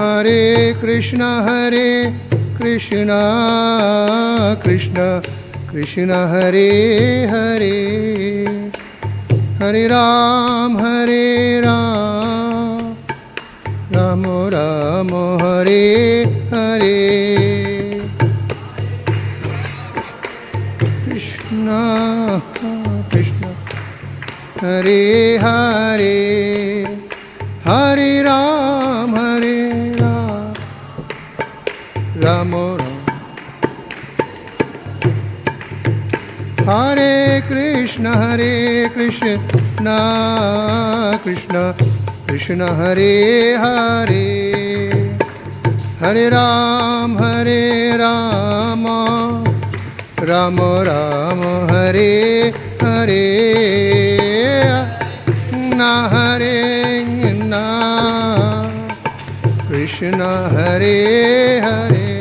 Hare Krishna Krishna Krishna Hare Hare, Hare Ram Ram Ram Hare Hare, Krishna Krishna Hare Hare, Hare Ram Ram Ram. Hare Krishna Krishna Krishna Hare Hare, Hare Ram Ram Ram Hare Hare, Na Hare Na Krishna Hare Hare,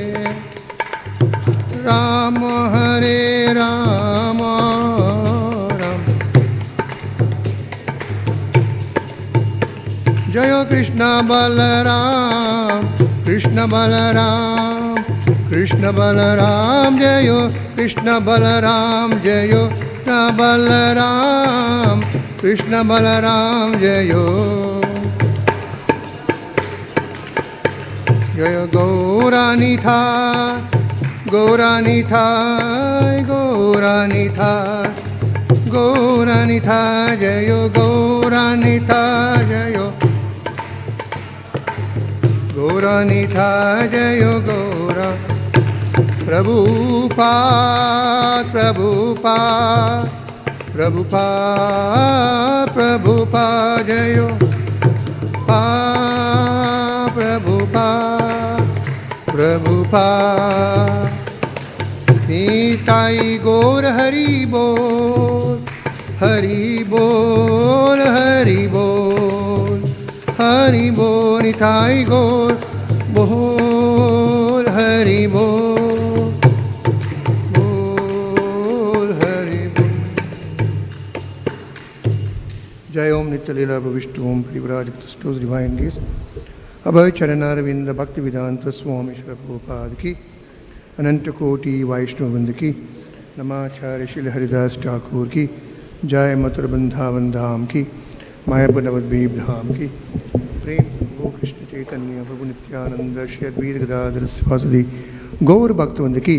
Ram Hare Ram Ram. Jaya Krishna Balaram Krishna Balaram Krishna Balaram, Jaya Krishna Balaram, Jaya Krishna Balaram Krishna Balaram, Jaya Jaya Gauranitha Gauranitha Gauranitha Gauranitha, Jayo Gauranitha, Jayo Gauranitha, Jayo Gaura. Prabhupada Prabhupada Prabhupada Prabhupada, Jayo Prabhupada Prabhupada. Nitai Gaur Hari Bol, Hari Bol, Hari Bol, Hari Bol. Nitai Gaur Bol, Hari Bol, Bol, Hari Bol. Jai Om Nitya Leela Bhavishtu Om Privraj Kristos Divine Grace. Abhay Charanaravinda Bhakti Vedanta Swami Shri Prabhupada ki, अनंत कोटि वैष्णव वृंद की, नमाचार्य श्री हरिदास ठाकुर की, जय मथुर वृंदावन धाम की, मायापुर नवद्वीप धाम की, प्रेम गो कृष्ण चैतन्य प्रभु नित्यानंद श्री अद्वैत गदाधर स्वासदि गौर भक्तवृंद की,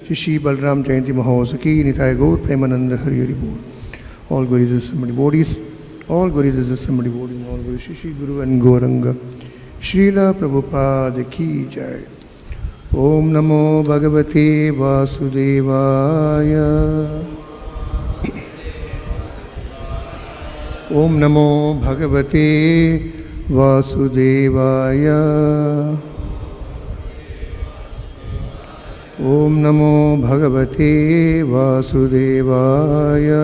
श्री श्री बलराम जयंती महोत्सव की, निताय गौर प्रेमानंद हरि हरि बोल. All glories is somebody bodies, all glories is somebody bodies, all glories Shri Shri Guru and Gauranga, Srila Prabhupada ki jai. Om Namo Bhagavate Vasudevaya. Om Namo Bhagavate Vasudevaya. Om Namo Bhagavate Vasudevaya.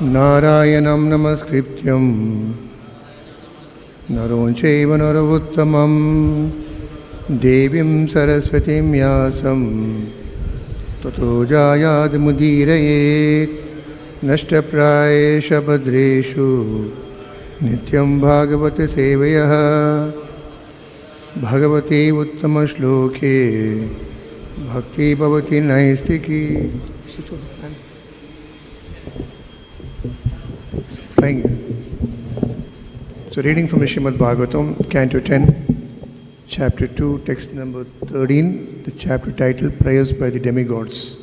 Narayanam Namaskrityam Naron Chaiva Naravuttamam Devim Saraswatim Yasam Tato Jayad Mudirayet Nashtaprayesha Bhadreshu Nityam Bhagavate Sevayah Bhagavate Uttama Shloke Bhakti Bhavati Naistiki. Flying. So reading from the Srimad Bhagavatam, Canto 10, Chapter 2, text number 13, the chapter titled Prayers by the Demigods.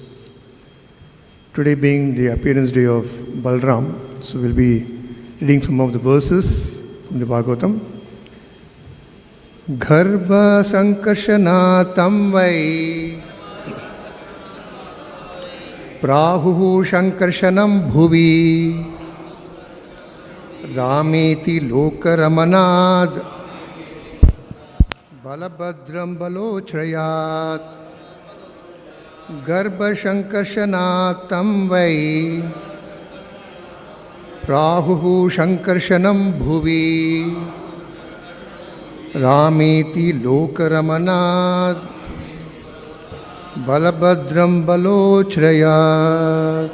Today being the appearance day of Balaram, so we'll be reading some of the verses from the Bhagavatam. Garbha Sankarshanatam Vai Prahu Sankarshanam Bhuvi Rameti Lokaramanad Balabhadram Balochrayat Garbha Sankarshanatam Vai Prahu Sankarshanam Bhuvi Rameti Lokaramanad Balabhadram Balochrayat.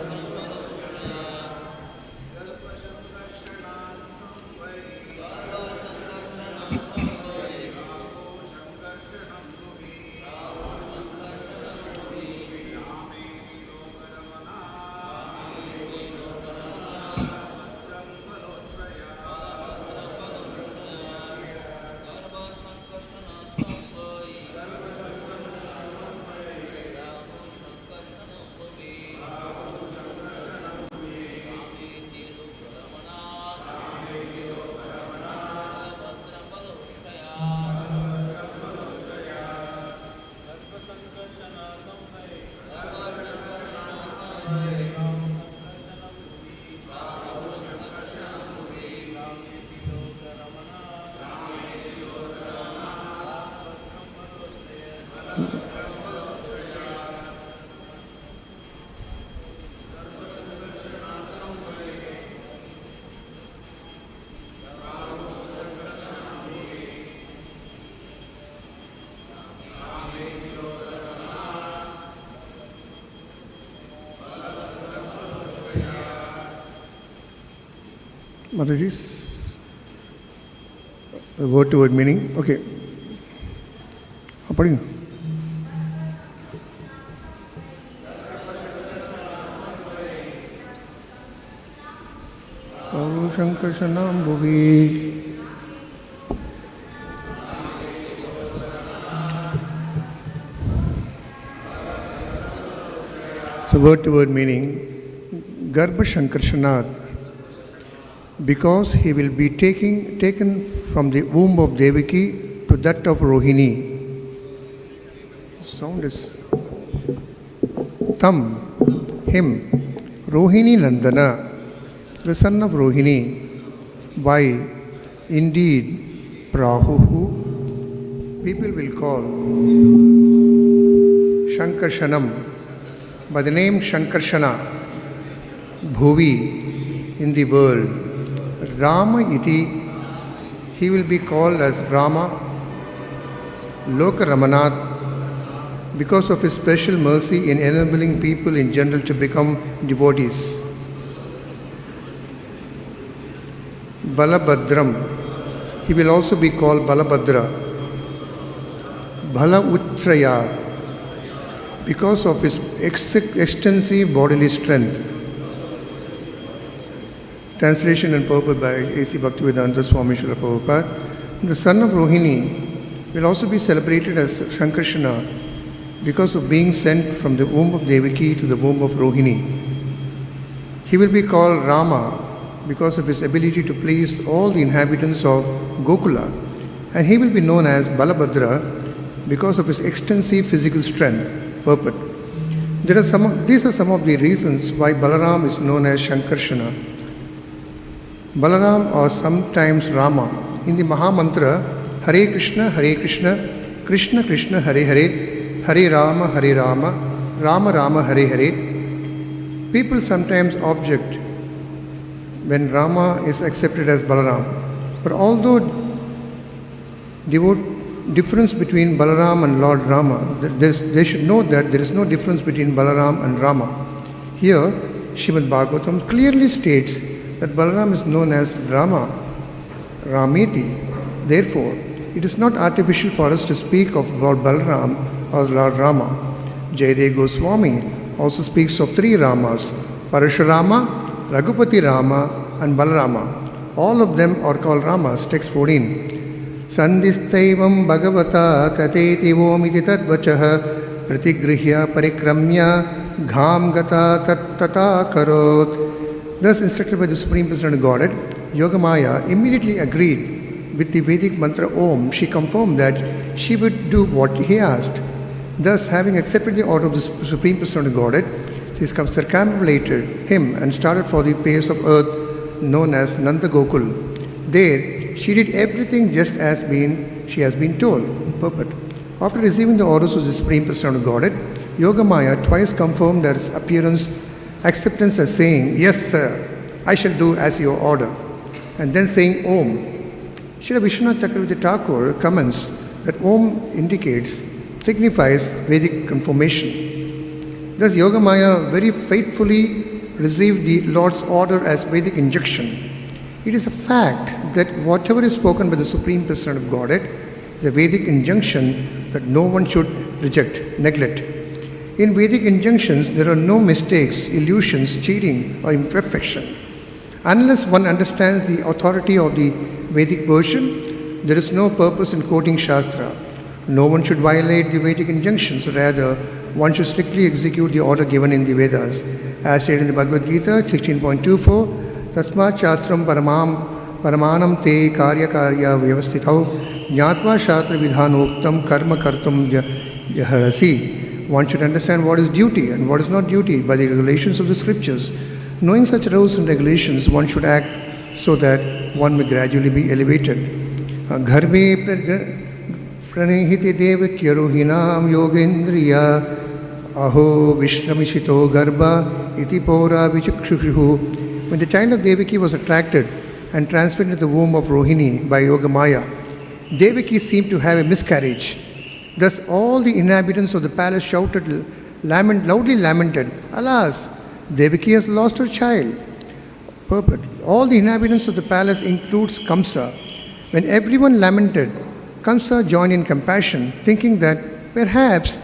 Mataji's word to word meaning. Okay. Pardon. Shankar Shanam Bhuvi. So word to word meaning, Garbha Shankarshanat, because he will be taken from the womb of Devaki to that of Rohini. Sound is Tam, him, Rohini Nandana, the son of Rohini. Why? Indeed, Prahuhu, people will call Shankarshanam, by the name Shankarshana, Bhuvi, in the world. Rama iti, he will be called as Rama, Loka Ramanat, because of his special mercy in enabling people in general to become devotees. Balabhadram, he will also be called Balabhadra. Bhala Utrayat, because of his extensive bodily strength. Translation and purport by A.C. Bhaktivedanta Swami Srila Prabhupada. The son of Rohini will also be celebrated as Shankarshana because of being sent from the womb of Devaki to the womb of Rohini. He will be called Rama because of his ability to please all the inhabitants of Gokula, and he will be known as Balabhadra because of his extensive physical strength. Purport. These are some of the reasons why Balaram is known as Shankarshana. Balaram, or sometimes Rama, in the Mahamantra Hare Krishna, Krishna Krishna, Hare Hare, Hare Rama, Rama Rama, Hare Hare. People sometimes object when Rama is accepted as Balaram. But although difference between Balaram and Lord Rama, they should know that there is no difference between Balaram and Rama. Here, Srimad Bhagavatam clearly states that Balaram is known as Rama, Ramiti. Therefore, it is not artificial for us to speak of Lord Balaram or Lord Rama. Jayadeva Goswami also speaks of three Ramas, Parashurama, Raghupati Rama and Balarama. All of them are called Ramas. Text 14. Sandhistaivam Bhagavata tateti vomiti tadvachaha pratigrihya parikramya gham gata tattata karot. Thus instructed by the Supreme Personality of Godhead, Yogamaya immediately agreed with the Vedic mantra Om. She confirmed that she would do what he asked. Thus, having accepted the order of the Supreme Personality of Godhead, she circumambulated him and started for the place of earth known as Nanda Gokul. There, she did everything just as she has been told. Purport. After receiving the orders of the Supreme Personality of Godhead, Yogamaya twice confirmed her acceptance as saying, "Yes, sir, I shall do as your order," and then saying Om. Srila Vishwanath Chakravarti Thakur comments that Om signifies Vedic confirmation. Thus, Yogamaya very faithfully received the Lord's order as Vedic injunction. It is a fact that whatever is spoken by the Supreme Personality of Godhead is a Vedic injunction that no one should neglect. In Vedic injunctions, there are no mistakes, illusions, cheating, or imperfection. Unless one understands the authority of the Vedic version, there is no purpose in quoting Shastra. No one should violate the Vedic injunctions. Rather, one should strictly execute the order given in the Vedas. As stated in the Bhagavad Gita 16.24, Tasmat Shastram Paramanam Te Karya Vyavastithau Jnatva Shastra Vidhanoktam Karma Kartum Jaharasi. one should understand what is duty and what is not duty by the regulations of the scriptures. Knowing such rules and regulations, one should act so that one may gradually be elevated. Gharve pranehiti devakyarohinam yogendriya aho vishramisito garba iti pora vichakshushu. When the child of Devaki was attracted and transferred into the womb of Rohini by Yogamaya, Devaki seemed to have a miscarriage. Thus all the inhabitants of the palace shouted, loudly lamented, "Alas, Devaki has lost her child." Purport. All the inhabitants of the palace includes Kamsa. When everyone lamented, Kamsa joined in compassion, thinking that perhaps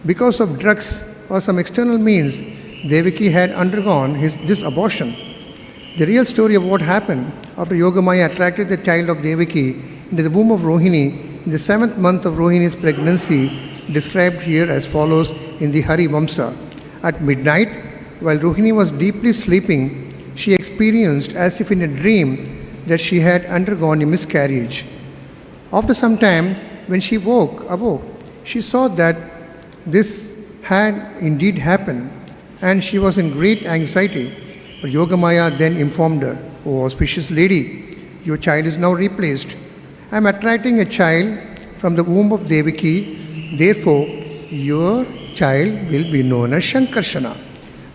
because of drugs or some external means, Devaki had undergone this abortion. The real story of what happened after Yogamaya attracted the child of Devaki into the womb of Rohini in the 7th month of Rohini's pregnancy, described here as follows in the Hari Vamsa. At midnight, while Rohini was deeply sleeping, she experienced as if in a dream that she had undergone a miscarriage. After some time, when she awoke, she saw that this had indeed happened, and she was in great anxiety. But Yogamaya then informed her, "O auspicious lady, your child is now replaced. I am attracting a child from the womb of Devaki, therefore your child will be known as Shankarshana."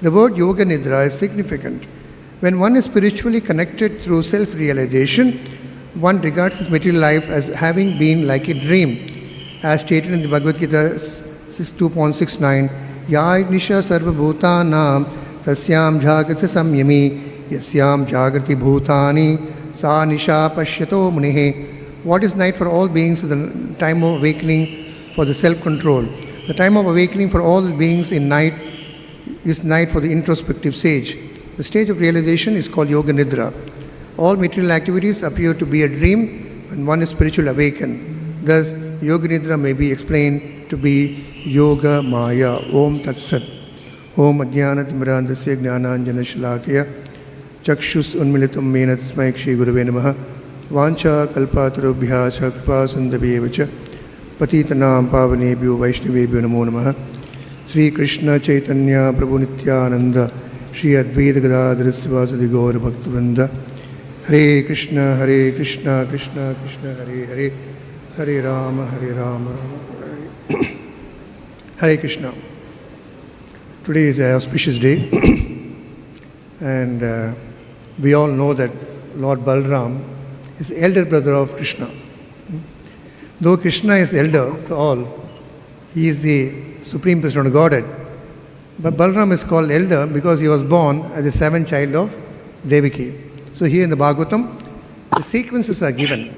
The word Yoga Nidra is significant. When one is spiritually connected through self-realization, one regards his material life as having been like a dream. As stated in the Bhagavad Gita 2.69, "Ya nisha sarva bhutanam tasyam jagrati samyami yasyam jagrati bhutani sa nisha pashyato munihe." What is night for all beings is the time of awakening for the self-control. The time of awakening for all beings in night is night for the introspective sage. The stage of realization is called Yoga Nidra. All material activities appear to be a dream when one is spiritually awakened. Thus, Yoga Nidra may be explained to be Yoga Maya. Om Tat Sat. Om Ajnana Timirandasya Jnananjana Shalakaya Chakshus Unmilitam Mena Tasmai Shri Gurave Namaha Vancha Kalpatarubhya Kripa Sandabhyevacha Patitanam Pavanebhyo Vaishnavebhyo Namo Namaha Sri Krishna Chaitanya Prabhu Nityananda Shri Advaita Gadadhara Sivasadi Gaura Bhaktivinoda Hare Krishna Krishna Krishna Hare Hare Hare Rama Rama Hare Hare Krishna. Today is an auspicious day and we all know that Lord Balaram is the elder brother of Krishna. Though Krishna is elder to all, he is the supreme person of Godhead. But Balaram is called elder because he was born as the 7th child of Devaki. So here in the Bhagavatam, the sequences are given.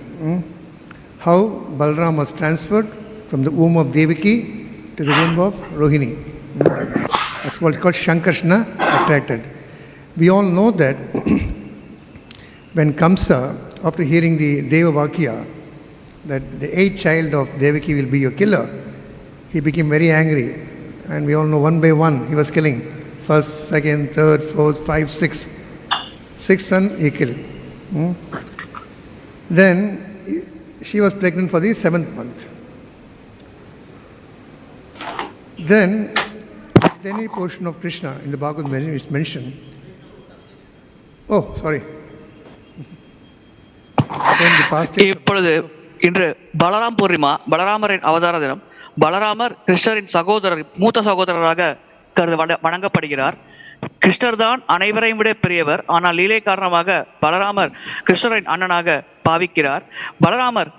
How Balaram was transferred from the womb of Devaki to the womb of Rohini. That's called Shankarshana attracted. We all know that when Kamsa, after hearing the Deva Vakya, that the 8th child of Devaki will be your killer, he became very angry. And we all know one by one he was killing. First, second, third, fourth, 5, 6. 6th son he killed. Then she was pregnant for the 7th month. Then, any portion of Krishna in the Bhagavad is mentioned. Oh, sorry. Then the past இப்பொழுது இன்று பலராம் பூர்ணிமா, பலராமரின் அவதார தினம். பலராமர் கிருஷ்ணரின் மூத்த சகோதரராக வணங்கப்படுகிறார். கிருஷ்ணர் தான் அனைவரையும் விட பெரியவர். ஆனால் லீலை காரணமாக பலராமர் கிருஷ்ணரின் அண்ணனாக பாவிக்கிறார். பலராமர்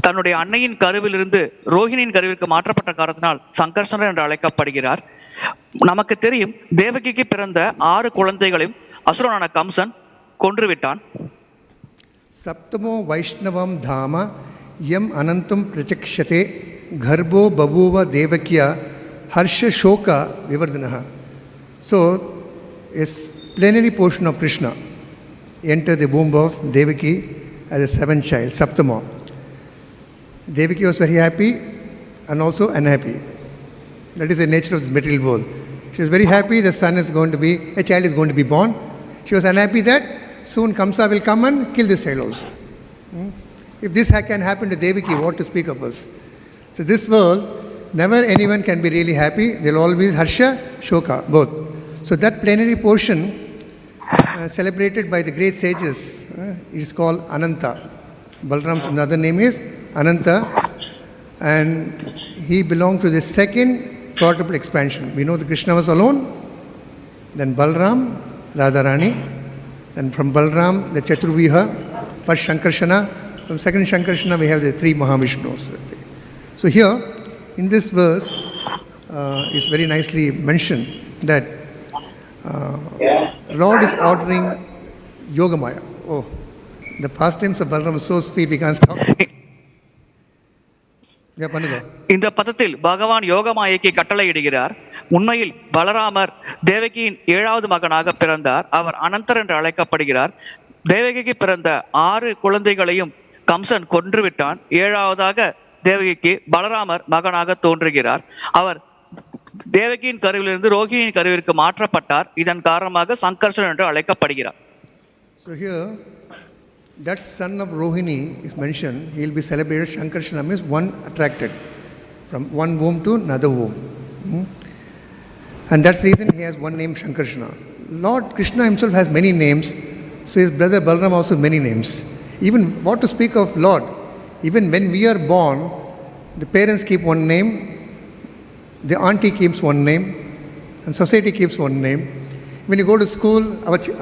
தன்னுடைய அன்னையின் கருவிலிருந்து ரோஹிணியின் கருவிற்கு மாற்றப்பட்ட காரணத்தினால் சங்கர்ஷனர் என்று அழைக்கப்படுகிறார். நமக்கு தெரியும், தேவகிக்கு பிறந்த 6 குழந்தைகளையும் அசுரனான கம்சன் கொன்றுவிட்டான். சப்தமோ வைஷ்ணவம் தாம யம் அனந்தம் பிரச்சக்ஷதே கர்ப்போ பபூவ தேவக்கியா Harsh சோகா விவர்தனஹ. So, a plenary portion of Krishna entered the womb of Devaki as a 7th child, Saptama. Devaki was very happy and also unhappy. That is the nature of this material world. She was very happy a child is going to be born. She was unhappy that soon Kamsa will come and kill this child also. If this can happen to Devaki, what to speak of us? So this world, never anyone can be really happy. They'll always harsha, shoka, both. So that plenary portion celebrated by the great sages is called Ananta. Balaram's another name is Ananta, and he belonged to the second quadruple expansion. We know the Krishna was alone, then Balaram, Radharani, then from Balaram the Chaturviha, first Shankarshana, from second Shankarshana we have the three Mahavishnus. So here in this verse is very nicely mentioned that Lord is ordering Yogamaya. Oh, the pastimes of Balaram is so sweet we can't stop. இந்த பதத்தில் பகவான் யோகமாயைக்கு கட்டளையிடுகிறார். உண்மையில் பலராமர் தேவகியின் 7வது மகனாக பிறந்தார். அவர் அனந்தர் என்று அழைக்கப்படுகிறார். தேவகிக்கு பிறந்த 6 குழந்தைகளையும் கம்சன் கொன்றுவிட்டான். 7வதாக தேவகிக்கு பலராமர் மகனாக தோன்றுகிறார். அவர் தேவகியின் கருவிலிருந்து ரோகிணியின் கருவிற்கு மாற்றப்பட்டார். இதன் காரணமாக சங்கர்ஷன் என்று அழைக்கப்படுகிறார். So here that son of Rohini is mentioned. He will be celebrated. Shankarshana means one attracted from one womb to another womb. And that's the reason he has one name, Shankarshana. Lord Krishna himself has many names, so his brother Balaram also many names. Even what to speak of Lord, even when we are born, the parents keep one name, the auntie keeps one name, and society keeps one name. When you go to school,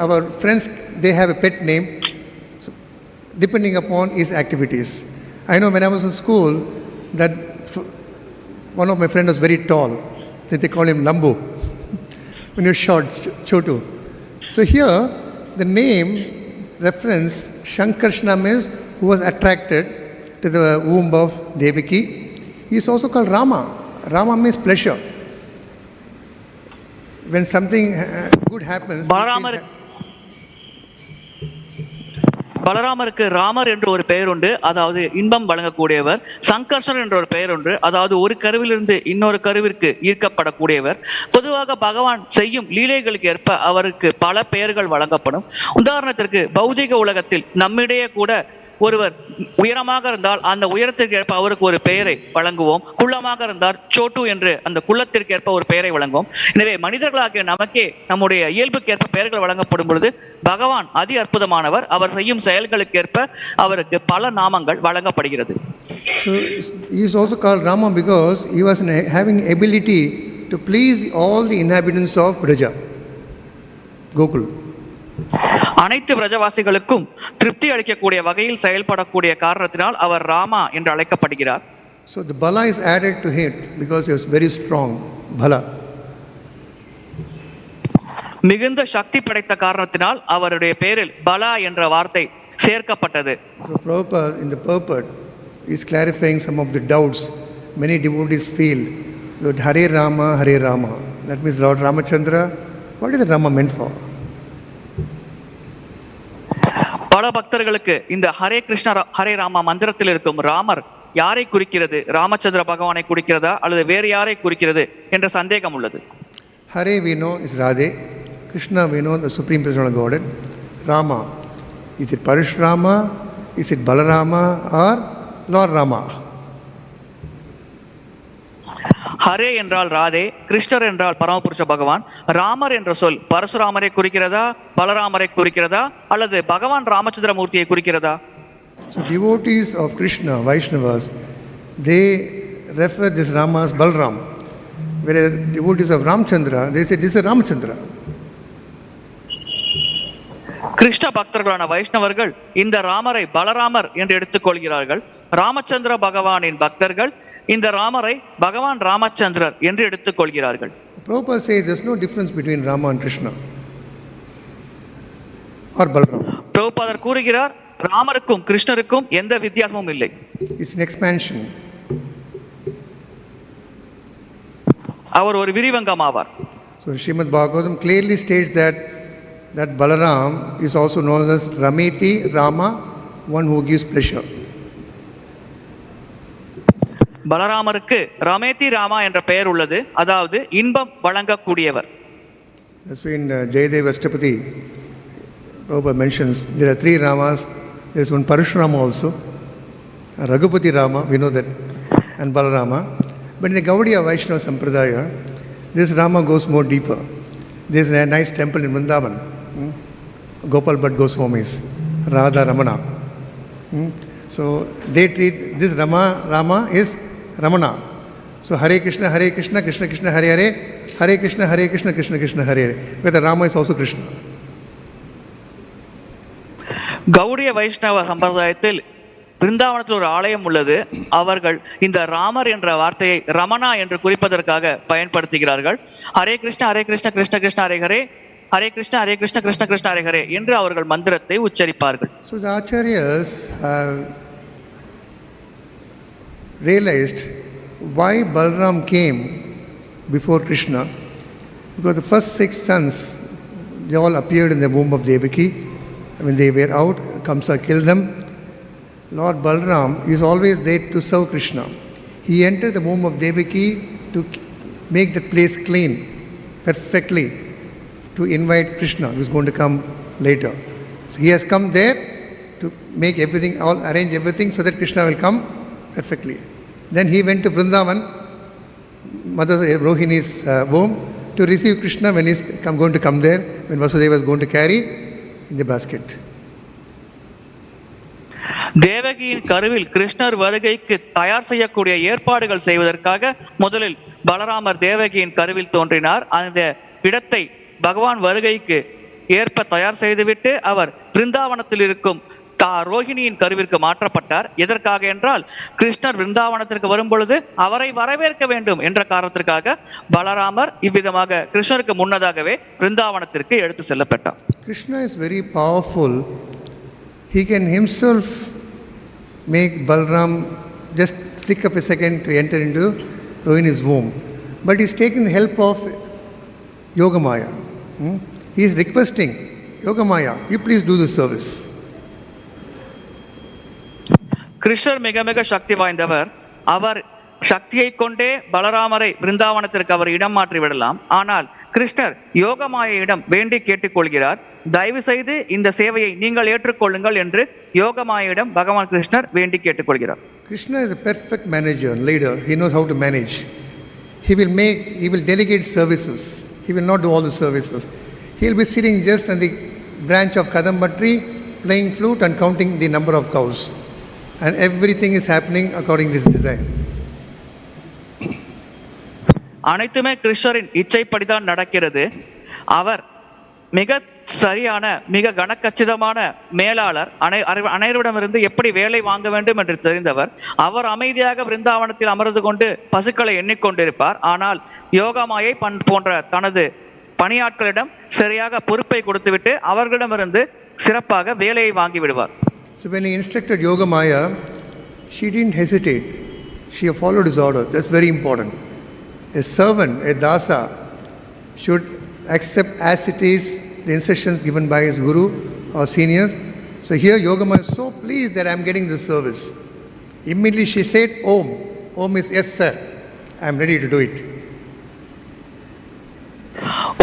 our friends, they have a pet name, so depending upon his activities. I know when I was in school, that one of my friends was very tall, that they call him Lambu. When you're short, Chotu. So here, the name reference Shankarshana means who was attracted to the womb of Devaki. He is also called Rama. Rama means pleasure. When something good happens, பலராமருக்கு Ramar என்று ஒரு பெயர் உண்டு, அதாவது இன்பம் வழங்கக்கூடியவர். சங்கர்ஷன் என்ற ஒரு பெயர் உண்டு, அதாவது ஒரு கருவிலிருந்து இன்னொரு கருவிற்கு ஈர்க்கப்படக்கூடியவர். பொதுவாக பகவான் செய்யும் லீலைகளுக்கு ஏற்ப அவருக்கு பல பெயர்கள் வழங்கப்படும். உதாரணத்திற்கு பௌதிக உலகத்தில் நம்மிடையே கூட ஒருவர் உயரமாக இருந்தால் அந்த உயரத்திற்கு ஏற்ப அவருக்கு ஒரு பெயரை வழங்குவோம். குள்ளமாக இருந்தால் சோட்டு என்று அந்த குள்ளத்திற்கு ஏற்ப ஒரு பெயரை வழங்குவோம். எனவே மனிதர்களாகிய நமக்கே நம்முடைய இயல்புக்கு ஏற்ப பெயர்கள் வழங்கப்படும் பொழுது பகவான் அதி அற்புதமானவர். அவர் செய்யும் செயல்களுக்கு ஏற்ப அவருக்கு பல நாமங்கள் வழங்கப்படுகிறது. So he is also called Rama because he was having ability to please all the inhabitants of Braja, Gokul. அனைத்து பிரஜவாசிகளுக்கும் திருப்தி அளிக்கக்கூடிய வகையில் செயல்படக்கூடிய காரணத்தினால் அவர் ராமா என்று அழைக்கப்படுகிறார். So the Bala is added to him because he was very strong. Bala. மிகுந்த சக்தி படைத்த காரணத்தினால் அவருடைய பெயரில் பலா என்ற வார்த்தை சேர்க்கப்பட்டது. So Prabhupada in the purport is clarifying some of the doubts many devotees feel. Lord Hare Rama, Hare Rama. That means Lord Ramachandra. What is the Rama meant for? பல பக்தர்களுக்கு இந்த ஹரே கிருஷ்ணா ஹரே ராமா மந்திரத்தில் இருக்கும் ராமர் யாரை குறிக்கிறது? ராமச்சந்திர பகவானை குறிக்கிறதா அல்லது வேறு யாரை குறிக்கிறது என்ற சந்தேகம் உள்ளது. Hare we know is Radhe, Krishna we know the Supreme Personal Godhead. Rama, is it Parashurama, is it Balarama or Lord Rama? Hare என்றால் ராதே, கிருஷ்ணர் என்றால் பரமபுருஷ பகவான். ராமர் என்ற சொல் பரசுராமரை குறிக்கிறதா, பலராமரை குறிக்கிறதா அல்லது பகவான் ராமச்சந்திர மூர்த்தியை குறிக்கிறதா? So devotees of Krishna, Vaishnavas, they refer this Rama as Balaram. Whereas devotees of Ramchandra, they say this is Ramchandra. Krishna பக்தர்களான வைஷ்ணவர்கள் இந்த ராமரை பலராமர் என்று எடுத்துக்கொள்கிறார்கள். ராமச்சந்திர பகவானின் பக்தர்கள் இந்த ராமரை பகவான் ராமச்சந்திரர் என்று எடுத்துக்கொள்கிறார்கள். Prabhupada says there's no difference between Rama and Krishna or Balaram. பிரபுபாதர் கூறுகிறார் ராமருக்கும் கிருஷ்ணருக்கும் எந்த வித்தியாசமும் இல்லை. It's an expansion. அவர் ஒரு விரிவங்கம் ஆவார். So Srimad Bhagavatam clearly states that Balaram is also known as Rameti Rama, one who gives pleasure. பலராமருக்கு ரமேதி Rama என்ற பெயர் உள்ளது, அதாவது இன்பம் வழங்கக்கூடியவர். That's when Jayadeva Ashtapati Prabhupada mentions there are 3 Ramas. There's one Parashurama also, Raghupati Rama, we know that, and Balarama. But in the Gaudiya Vaishnava Sampradaya, this Rama goes more deeper. There's a nice temple in Vrindavan, Gopal Bhatt Goswami's, Radha Ramana. So they treat this Rama is Ramana. So Hare Krishna, Krishna Krishna, Hare Hare, Hare Krishna, Krishna Krishna, Hare Hare. Whether Rama is also Krishna. Gaudiya வைஷ்ணவ சம்பிரதாயத்தில் பிருந்தாவனத்தில் ஒரு ஆலயம் உள்ளது. அவர்கள் இந்த ராமர் என்ற வார்த்தையை ரமணா என்று குறிப்பதற்காக பயன்படுத்துகிறார்கள். ஹரே கிருஷ்ண கிருஷ்ண கிருஷ்ண ஹரே ஹரே, ஹரே கிருஷ்ண கிருஷ்ண கிருஷ்ண ஹரே ஹரே என்று அவர்கள் மந்திரத்தை உச்சரிப்பார்கள். So the acharyas have realized why Balaram came before Krishna, because the first 6 sons, they all appeared in the womb of Devaki. When they were out, Kamsa killed them. Lord Balaram is always there to serve Krishna. He entered the womb of Devaki to make the place clean perfectly, to invite Krishna, who is going to come later. So he has come there to make everything, arrange everything so that Krishna will come perfectly. Then he went to Vrindavan, Mother Rohini's womb, to receive Krishna when he is going to come there, when Vasudeva was going to carry in the basket. தேவகியின் கருவில் கிருஷ்ணர் வருகைக்கு தயார் செய்யக்கூடிய ஏற்பாடுகள் செய்வதற்காக முதலில் பலராமர் தேவகியின் கருவில் தோன்றினார். அந்த இடத்தை பகவான் வருகைக்கு ஏற்ப தயார் செய்துவிட்டு அவர் பிருந்தாவனத்தில் இருக்கும் ரோஹிணியின் கருவிற்கு மாற்றப்பட்டார். எதற்காக என்றால் கிருஷ்ணர் பிருந்தாவனத்திற்கு வரும் பொழுது அவரை வரவேற்க வேண்டும் என்ற காரணத்திற்காக பலராமர் இவ்விதமாக கிருஷ்ணருக்கு முன்னதாகவே பிருந்தாவனத்திற்கு எடுத்து செல்லப்பட்டார். Krishna is very powerful. He can himself make Balaram just flick up a second to enter into Rohini's womb. But he is taking the help of Yogamaya. He is requesting, Yogamaya, you please do this service. கிருஷ்ணர் மிக மிக சக்தி வாய்ந்தவர். அவர் சக்தியை கொண்டே பலராமரை பிருந்தாவனத்திற்கு அவர் இடம் மாற்றி விடலாம். ஆனால் கிருஷ்ணர் யோகமாயிடம் வேண்டி கேட்டுக்கொள்கிறார், தயவு செய்து இந்த சேவையை நீங்கள் ஏற்றுக்கொள்ளுங்கள் என்று யோகமாயிடம் பகவான் கிருஷ்ணர் வேண்டி கேட்டுக்கொள்கிறார். Krishna is a perfect manager and leader. He knows how to manage. He will delegate services. He will not do all the services. He will be sitting just on the branch of Kadamba tree, playing flute and counting the number of cows. And everything is happening according to his desire. அனைத்துமே கிருஷ்ணரின் இச்சைப்படிதான் நடக்கிறது. அவர் மிக சரியான மிக கனக்கச்சிதமான மேலாளர். அனைவரிடமிருந்து எப்படி வேலை வாங்க வேண்டும் என்று தெரிந்தவர். அவர் அமைதியாக பிருந்தாவனத்தில் அமர்ந்து கொண்டு பசுக்களை எண்ணிக்கொண்டிருப்பார். ஆனால் யோகமாயை போன்ற தனது பணியாட்களிடம் சரியாக பொறுப்பை கொடுத்துவிட்டு அவர்களிடமிருந்து சிறப்பாக வேலையை வாங்கி விடுவார். So when he instructed Yogamaya, she didn't hesitate. She followed his order. That's very important. A servant, a dasa, should accept as it is the instructions given by his guru or seniors. So here Yogamaya is so pleased that I am getting this service. Immediately she said, Om. Om is yes sir, I am ready to do it.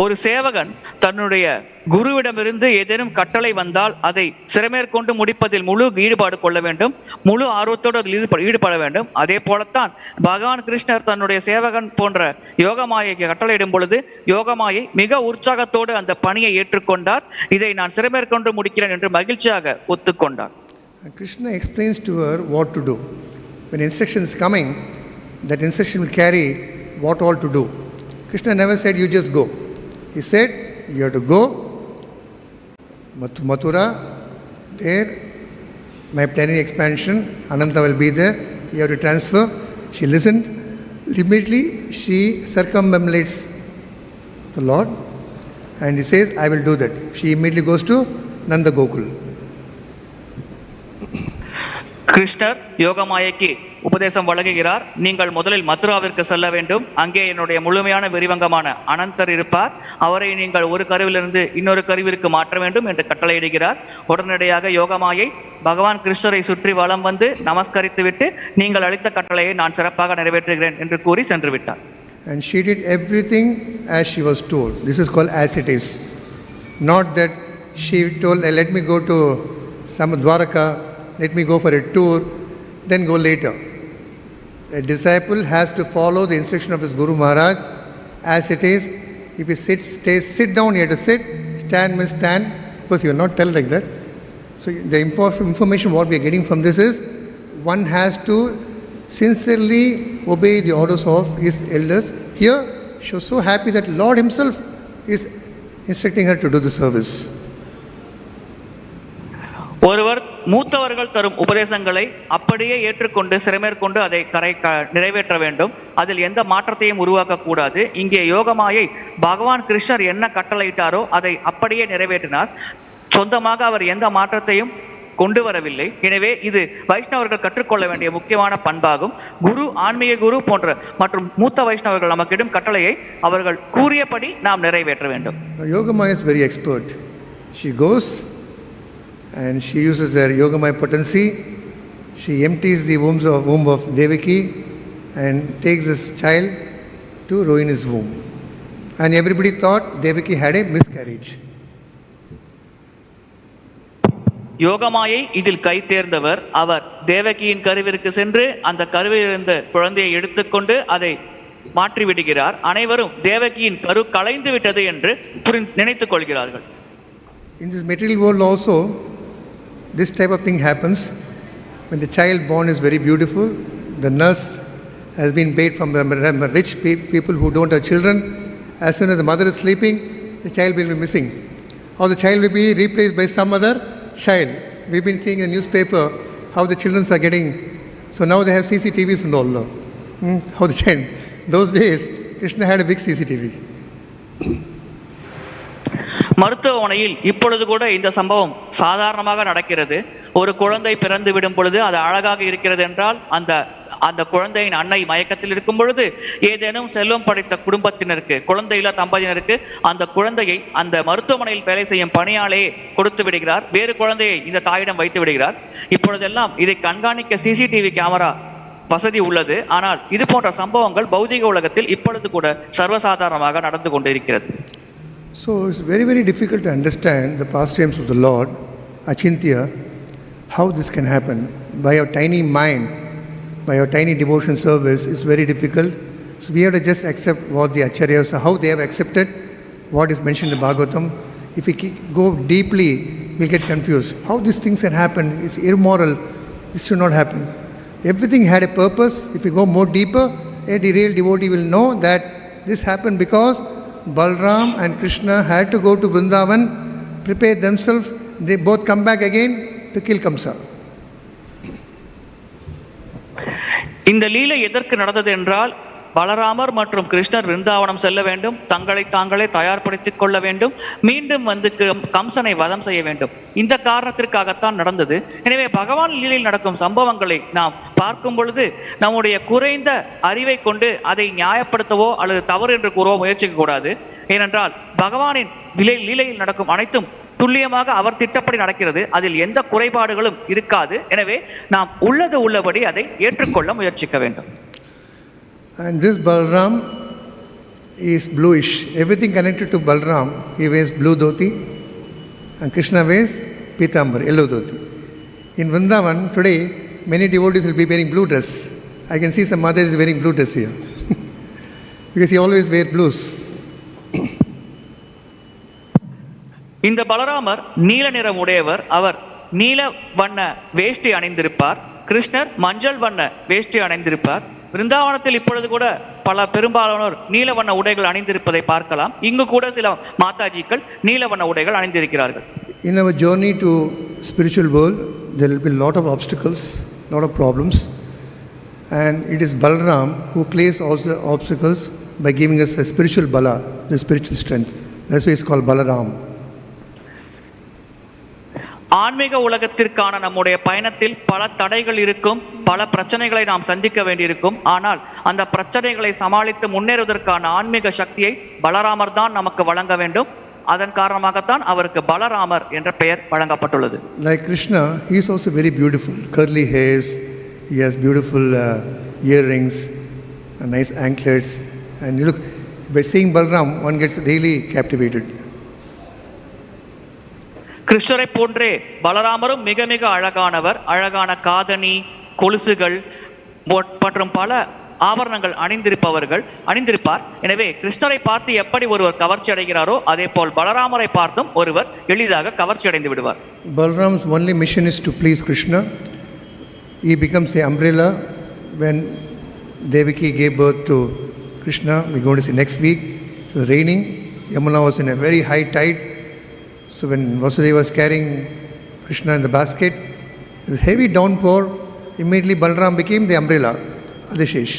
ஒரு சேவகன் தன்னுடைய குருவிடமிருந்து ஏதேனும் கட்டளை வந்தால் அதை சிறமேற்கொண்டு முடிப்பதில் முழு ஈடுபாடு கொள்ள வேண்டும், முழு ஆர்வத்தோடு அதில் ஈடுபட வேண்டும். அதே போலத்தான் பகவான் கிருஷ்ணர் தன்னுடைய சேவகன் போன்ற யோகமாயைக்கு கட்டளையிடும் பொழுது யோகமாயை மிக உற்சாகத்தோடு அந்த பணியை ஏற்றுக்கொண்டார். இதை நான் சிறமேற்கொண்டு முடிக்கிறேன் என்று மகிழ்ச்சியாக ஒத்துக்கொண்டார். Krishna explains to her what to do. When instruction is coming, that instruction will carry what all to do. Krishna never said you just go. He said you have to go Mathura, there my plenary expansion, Ananta will be there, you have to transfer. She listened. Immediately she circumambulates the Lord and he says, I will do that. She immediately goes to Nanda Gokul. கிருஷ்ணர் யோகமாயைக்கு உபதேசம் வழங்குகிறார். நீங்கள் முதலில் மதுராவிற்கு செல்ல வேண்டும். அங்கே என்னுடைய முழுமையான விரிவங்கமான அனந்தர் இருப்பார். அவரை நீங்கள் ஒரு கருவிலிருந்து இன்னொரு கருவிற்கு மாற்ற வேண்டும் என்று கட்டளையிடுகிறார். உடனடியாக யோகமாயை பகவான் கிருஷ்ணரை சுற்றி வலம் வந்து நமஸ்கரித்துவிட்டு நீங்கள் அளித்த கட்டளையை நான் சிறப்பாக நிறைவேற்றுகிறேன் என்று கூறி சென்று விட்டார். And she did everything as she was told. This is called as it is. Not that she told, let me go to some Dwaraka, let me go for a tour, then go later. A disciple has to follow the instruction of his Guru Maharaj as it is. If he sits, stays, sit down, he has to sit, stand means stand. Of course, you will not tell like that. So the information what we are getting from this is, one has to sincerely obey the orders of his elders. Here, she was so happy that Lord himself is instructing her to do the service. ஒருவர் மூத்தவர்கள் தரும் உபதேசங்களை அப்படியே ஏற்றுக்கொண்டு சிறைமேற்கொண்டு அதை நிறைவேற்ற வேண்டும். அதில் எந்த மாற்றத்தையும் உருவாக்க கூடாது. இங்கே யோகமாயை பகவான் கிருஷ்ணர் என்ன கட்டளையிட்டாரோ அதை அப்படியே நிறைவேற்றினார். சொந்தமாக அவர் எந்த மாற்றத்தையும் கொண்டு வரவில்லை. எனவே இது வைஷ்ணவர்கள் கற்றுக்கொள்ள வேண்டிய முக்கியமான பண்பாகும். குரு, ஆன்மீக குரு போன்ற மற்றும் மூத்த வைஷ்ணவர்கள் நமக்கிடும் கட்டளையை அவர்கள் கூறியபடி நாம் நிறைவேற்ற வேண்டும். Yogamaya is very expert. She goes and she uses her Yogamaya potency. She empties the womb of Devaki and takes this child to ruin his womb. And everybody thought Devaki had a miscarriage. Yogamaya இதில் கை தேர்ந்தவர். அவர் தேவகியின் கருவிற்கு சென்று அந்த கருவில் இருந்த குழந்தையை எடுத்துக்கொண்டு அதை மாற்றி விடுகிறார். அனைவரும் தேவகியின் கரு கலைந்து விட்டது என்று நினைத்துக் கொள்கிறார்கள். In this material world also, this type of thing happens. When the child born is very beautiful, the nurse has been paid from the rich people who don't have children. As soon as the mother is sleeping, the child will be missing, or the child will be replaced by some other child. We've been seeing in the newspaper how the children are getting. So now they have CCTVs and all. How the child. Those days, Krishna had a big CCTV. மருத்துவமனையில் இப்பொழுது கூட இந்த சம்பவம் சாதாரணமாக நடக்கிறது. ஒரு குழந்தை பிறந்து விடும் பொழுது அது அழகாக இருக்கிறது என்றால் அந்த குழந்தையின் அன்னை மயக்கத்தில் இருக்கும் பொழுது ஏதேனும் செல்வம் படைத்த குடும்பத்தினருக்கு, குழந்தையில்லா தம்பதியினருக்கு அந்த குழந்தையை அந்த மருத்துவமனையில் வேலை செய்யும் பணியாளே கொடுத்து விடுகிறார். வேறு குழந்தையை இந்த தாயிடம் வைத்து விடுகிறார். இப்பொழுதெல்லாம் இதை கண்காணிக்க சிசிடிவி கேமரா வசதி உள்ளது. ஆனால் இது போன்ற சம்பவங்கள் பௌதிக உலகத்தில் இப்பொழுது கூட சர்வசாதாரணமாக நடந்து கொண்டிருக்கிறது. So it's very, very difficult to understand the pastimes of the Lord, Achintya, how this can happen. By our tiny mind, by our tiny devotion service, it's very difficult. So we have to just accept what the Acharyas, how they have accepted what is mentioned in the Bhagavatam. If we go deeply, we'll get confused. How these things can happen? It's immoral. This should not happen. Everything had a purpose. If we go more deeper, a real devotee will know that this happened because Balaram and Krishna had to go to Vrindavan, prepare themselves. They both come back again to kill Kamsa. இந்த லீலை எதற்கு நடந்தது என்றால், பலராமர் மற்றும் கிருஷ்ணர் விருந்தாவனம் செல்ல வேண்டும், தங்களை தாங்களே தயார்படுத்திக் கொள்ள வேண்டும், மீண்டும் வந்து கம்சனை வதம் செய்ய வேண்டும். இந்த காரணத்திற்காகத்தான் நடந்தது. எனவே பகவான் லீலையில் நடக்கும் சம்பவங்களை நாம் பார்க்கும் பொழுது நம்முடைய குறைந்த அறிவை கொண்டு அதை நியாயப்படுத்தவோ அல்லது தவறு என்று கூறவோ முயற்சிக்க கூடாது. ஏனென்றால் பகவானின் லீலையில் நடக்கும் அனைத்தும் துல்லியமாக அவர் திட்டப்படி நடக்கிறது. அதில் எந்த குறைபாடுகளும் இருக்காது. எனவே நாம் உள்ளது உள்ளபடி அதை ஏற்றுக்கொள்ள முயற்சிக்க வேண்டும். And this Balaram is bluish. Everything connected to Balaram, he wears blue dhoti, and Krishna wears pitambar, yellow dhoti. In Vrindavan today, many devotees will be wearing blue dress. I can see some mothers wearing blue dress here because he always wears blues. இந்த பலராமர் நீல நிறம் உடையவர். அவர் நீல வண்ண வேஷ்டி அணிந்திருப்பார். கிருஷ்ணர் மஞ்சள் வண்ண வேஷ்டி அணிந்திருப்பார். விருந்தாவனத்தில் இப்பொழுது கூட பல பெரும்பாலானோர் நீல வண்ண உடைகள் அணிந்திருப்பதை பார்க்கலாம். இங்கு கூட சில மாதாஜிக்கள் நீல வண்ண உடைகள் அணிந்திருக்கிறார்கள். In our journey to spiritual world, there will be a lot of obstacles, lot of problems, and it is Balaram who clears all the obstacles by giving us a spiritual bala, the spiritual strength. That's why it's called Balaram. ஆன்மீக உலகத்திற்கான நம்முடைய பயணத்தில் பல தடைகள் இருக்கும், பல பிரச்சனைகளை நாம் சந்திக்க வேண்டியிருக்கும். ஆனால் அந்த பிரச்சனைகளை சமாளித்து முன்னேறுவதற்கான ஆன்மீக சக்தியை பலராமர் தான் நமக்கு வழங்க வேண்டும். அதன் காரணமாகத்தான் அவருக்கு பலராமர் என்ற பெயர் வழங்கப்பட்டுள்ளது. Like Krishna, he is also very beautiful. Curly hairs, he has beautiful earrings, nice anklets, and you look, by seeing Balaram, one gets really captivated. கிருஷ்ணரை போன்றே பலராமரும் மிக மிக அழகானவர். அழகான காதணி, கொலுசுகள், மற்றும் பல ஆபரணங்கள் அணிந்திருப்பார். எனவே கிருஷ்ணரை பார்த்து எப்படி ஒருவர் கவர்ச்சி அடைகிறாரோ அதே போல் பலராமரை பார்த்தும் ஒருவர் எளிதாக கவர்ச்சி அடைந்து விடுவார். Balaram's only mission is to please Krishna. He becomes the umbrella when Devaki gave birth to Krishna. We're going to see next week. It was raining. Yamuna was in a very high tide. So when Vasudeva was carrying Krishna in the basket, it was heavy downpour. Immediately Balaram became the umbrella, Adishesh.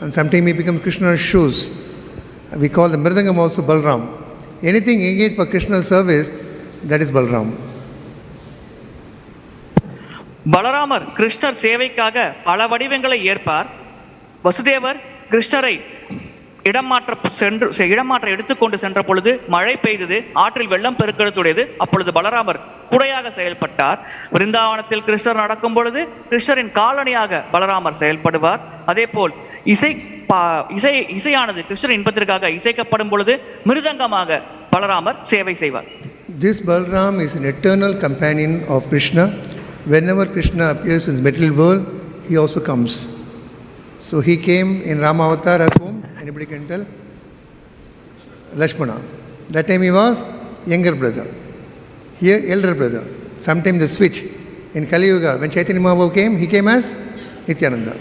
And sometimes he becomes Krishna's shoes. We call the Mridangam also Balaram. Anything engaged for Krishna's service, that is Balaram. பலராமர் கிருஷ்ணர் சேவைக்காக பல வடிவங்களை ஏற்பார். வசுதேவர் கிருஷ்ணரை இடமாற்ற எடுத்துக்கொண்டு சென்ற பொழுது மழை பெய்தது, ஆற்றில் வெள்ளம் பெருக்கெடுத்துடையது. அப்பொழுது பலராமர் குடையாக செயல்பட்டார். விருந்தாவனத்தில் கிருஷ்ணர் நடக்கும் பொழுது கிருஷ்ணரின் காலணியாக பலராமர் செயல்படுவார். அதே போல் இசையானது கிருஷ்ணர் இன்பத்திற்காக இசைக்கப்படும் பொழுது மிருதங்கமாக பலராமர் சேவை செய்வார். This Balaram is an eternal companion of Krishna. Whenever Krishna appears in the material world, he also comes. So he came in Rama Avatar as whom? Anybody can tell? Lakshmana. That time he was younger brother. Here elder brother. Sometimes the switch. In Kali Yuga, when Chaitanya Mahaprabhu came, he came as Nityananda.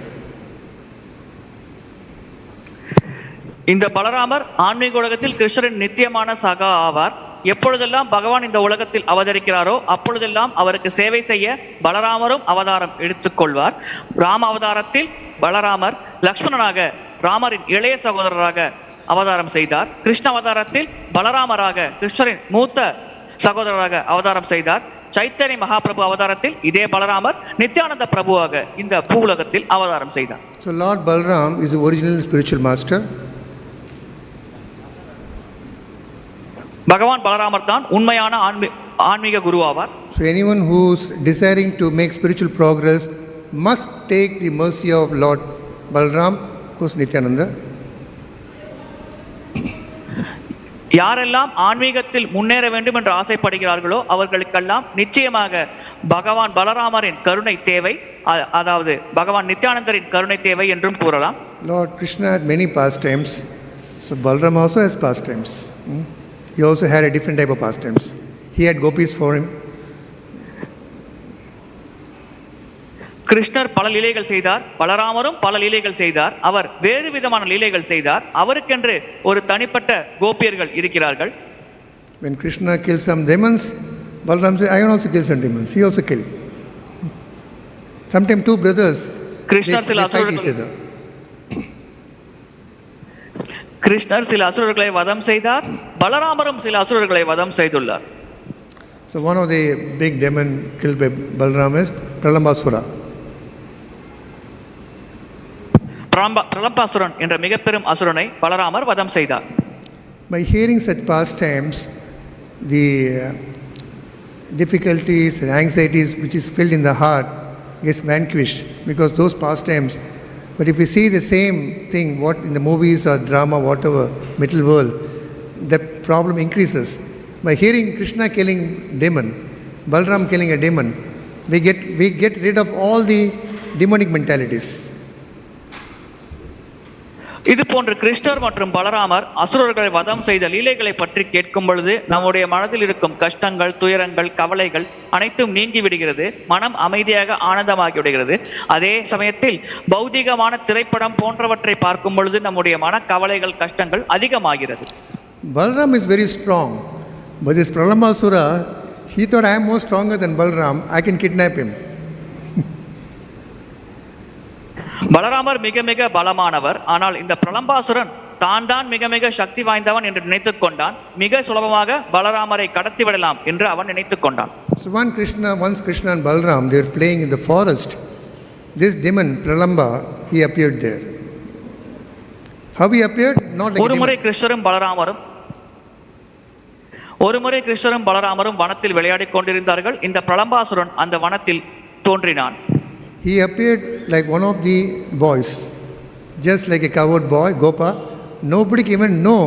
இந்த பலராமர் ஆன்மீக உலகத்தில் கிருஷ்ணரின் நித்தியமான சகா ஆவார். எப்பொழுதெல்லாம் பகவான் இந்த உலகத்தில் அவதரிக்கிறாரோ அப்பொழுதெல்லாம் அவருக்கு சேவை செய்ய பலராமரும் அவதாரம் எடுத்துக்கொள்வார். ராம அவதாரத்தில் பலராமர் லக்ஷ்மணனாக ராமரின் இளைய சகோதரராக அவதாரம் செய்தார். கிருஷ்ண அவதாரத்தில் பலராமராக கிருஷ்ணரின் மூத்த சகோதரராக அவதாரம் செய்தார். சைத்தன்ய மகாபிரபு அவதாரத்தில் இதே பலராமர் நித்யானந்த பிரபுவாக இந்த பூவுலகத்தில் அவதாரம் செய்தார். So Lord Balaram is the original spiritual master. பகவான் பலராமர் தான் உண்மையான ஆன்மீக குரு ஆவார். So anyone who's desiring to make spiritual progress must take the mercy of Lord Balaram, of course Nityananda. யாரெல்லாம் ஆன்மீகத்தில் முன்னேற வேண்டும் என்று ஆசைப்படுகிறார்களோ அவர்களுக்கெல்லாம் நிச்சயமாக பகவான் பலராமரின் கருணை தேவை, அதாவது பகவான் நித்யானந்தரின் கருணை தேவை என்றும் கூறலாம். Lord Krishna had many pastimes, so Balaram also has pastimes. He also had a different type of pastimes. He had gopis for him. கிருஷ்ணர் பல லீலைகள் செய்தார், பலராமரும் பல லீலைகள் செய்தார். அவர் வேறு விதமான லீலைகள் செய்தார். அவருக்கென்று ஒரு தனிப்பட்ட கோபியர்கள் இருக்கிறார்கள். When Krishna kills some demons, Balaram says, I can also kill some demons. He also killed. Sometimes two brothers, they fight each other. கிருஷ்ணர் சில அசுரர்களை வதம் செய்தார், பலராமரும் சில அசுரர்களை வதம் செய்துள்ளார். So one of the big demon killed by Balaram is Pralambasura. Pralambasuran என்ற மிக பெரும் அசுரனை பலராமர் வதம் செய்தார். By hearing such pastimes, the difficulties and anxieties which is filled in the heart gets vanquished because those pastimes. But if we see the same thing, what in the movies or drama, whatever, middle world, the problem increases. By hearing Krishna killing demon, Balaram killing a demon, we get rid of all the demonic mentalities. இது போன்று கிருஷ்ணர் மற்றும் பலராமர் அசுரர்களை வதம் செய்த லீலைகளை பற்றி கேட்கும் பொழுது நம்முடைய மனதில் இருக்கும் கஷ்டங்கள், துயரங்கள், கவலைகள் அனைத்தும் நீங்கி விடுகிறது. மனம் அமைதியாக ஆனந்தமாகி விடுகிறது. அதே சமயத்தில் பௌதிகமான திரைப்படம் போன்றவற்றை பார்க்கும் பொழுது நம்முடைய மன கவலைகள், கஷ்டங்கள் அதிகமாகிறது. Balaram is very strong, but this Pralambasura, he thought I am more stronger than Balaram, I can kidnap him. பலராமர் மிக மிக பலமானவர். ஆனால் இந்த பிரலம்பாசுரன் தான் மிக மிக சக்தி வாய்ந்தவன் என்று நினைத்துக் கொண்டான். மிக சுலபமாக பலராமரை கடத்தி விடலாம் என்று அவன் நினைத்துக் கொண்டான். So once Krishna and Balaram, they were playing in the forest. This demon Pralamba, he appeared there. How he appeared? Not like ஒரு முறை கிருஷ்ணரும் பலராமரும் வனத்தில் விளையாடிக் கொண்டிருந்தார்கள். இந்த பிரலம்பாசுரன் அந்த வனத்தில் தோன்றினான். He appeared like one of the boys, just like a coward boy, Gopa. Nobody can even know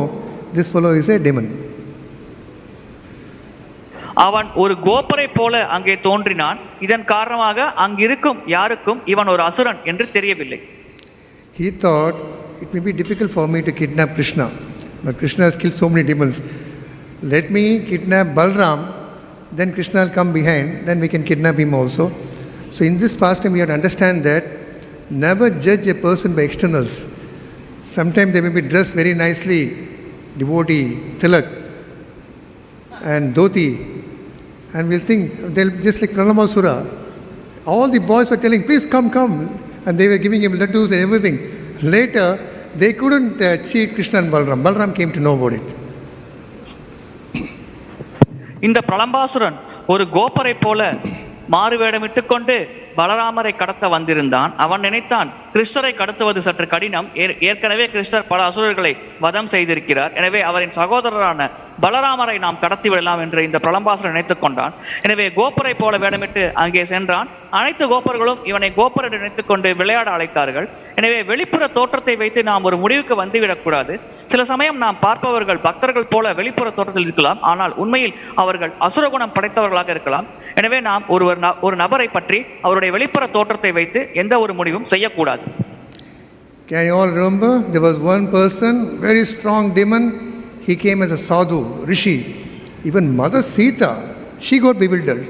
this fellow is a demon. அவன் ஒரு கோப்பரை போல அங்கே தோன்றினான். இதன் காரணமாக அங்கிருக்கும் யாருக்கும் இவன் ஒரு அசுரன் என்று தெரியவில்லை. He thought it may be difficult for me to kidnap Krishna, but Krishna has killed so many demons. Let me kidnap Balaram, then Krishna will come behind, then we can kidnap him also. So in this pastime we have to understand that never judge a person by externals. Sometimes they may be dressed very nicely, devotee, tilak and dhoti, and we'll think they'll just like Pranamasura. All the boys were telling, please come, come, and they were giving him laddus and everything. Later they couldn't cheat Krishna and Balaram. Balaram came to know about it. இந்த பிரலம்பாசுரன் ஒரு கோப்பரை போல மாறுவேடமிட்டுக் கொண்டு பலராமரை கடத்த வந்திருந்தான். அவன் நினைத்தான் கிருஷ்ணரை கடத்துவது சற்று கடினம், ஏற்கனவே கிருஷ்ணர் பல அசுரர்களை வதம் செய்திருக்கிறார், எனவே அவரின் சகோதரரான பலராமரை நாம் கடத்தி விடலாம் என்று இந்த பிரலம்பாசுரன் நினைத்துக் கொண்டான். எனவே கோப்பரை போல வேடமிட்டு அங்கே சென்றான். அனைத்து கோப்பர்களும் இவனை கோப்பரை நினைத்துக் கொண்டு விளையாட அழைத்தார்கள். எனவே வெளிப்புற தோற்றத்தை வைத்து நாம் ஒரு முடிவுக்கு வந்துவிடக்கூடாது. சில சமயம் நாம் பார்ப்பவர்கள் பக்தர்கள் போல வெளிப்புற தோற்றத்தில் இருக்கலாம், ஆனால் உண்மையில் அவர்கள் அசுரகுணம் படைத்தவர்களாக இருக்கலாம். எனவே நாம் ஒரு நபரை பற்றி அவருடைய வெளிப்புற தோற்றத்தை வைத்து எந்த ஒரு முடிவும் செய்யக்கூடாது. Can you all remember? There was one person, very strong demon. He came as a sadhu, rishi. Even Mother Sita, she got bewildered.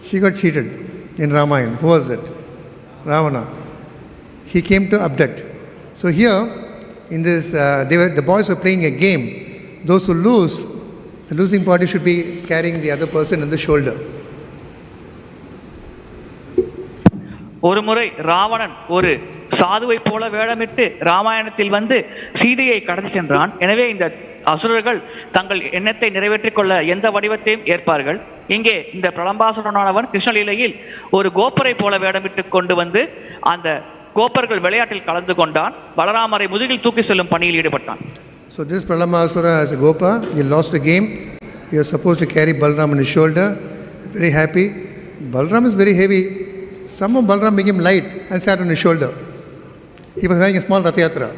She got cheated in Ramayana. Who was it? Ravana. He came to abduct. So here, in this, the boys were playing a game. Those who lose, the losing party should be carrying the other person on the shoulder. ஒரு முறை ராவணன் ஒரு சாதுவை போல வேடமிட்டு ராமாயணத்தில் வந்து சீதையை கடத்தி சென்றான். எனவே இந்த அசுரர்கள் தங்கள் எண்ணத்தை நிறைவேற்றிக் கொள்ள எந்த வடிவத்தையும் ஏற்பார்கள். இங்கே இந்த பிரலம்பாசுரனானவன் கிருஷ்ணலீலையில் ஒரு கோப்பரை போல வேடமிட்டு கொண்டு வந்து அந்த கோப்பர்கள் விளையாட்டில் கலந்து கொண்டான். பலராமரை முதுகில் தூக்கி செல்லும் பணியில் ஈடுபட்டான். So this Pralambasura as a gopa, he lost the game. He was supposed to carry Balaram on his shoulder. Very happy. Balaram is very heavy. Somehow Balaram became light and sat on his shoulder. He was wearing a small Rath Yatra.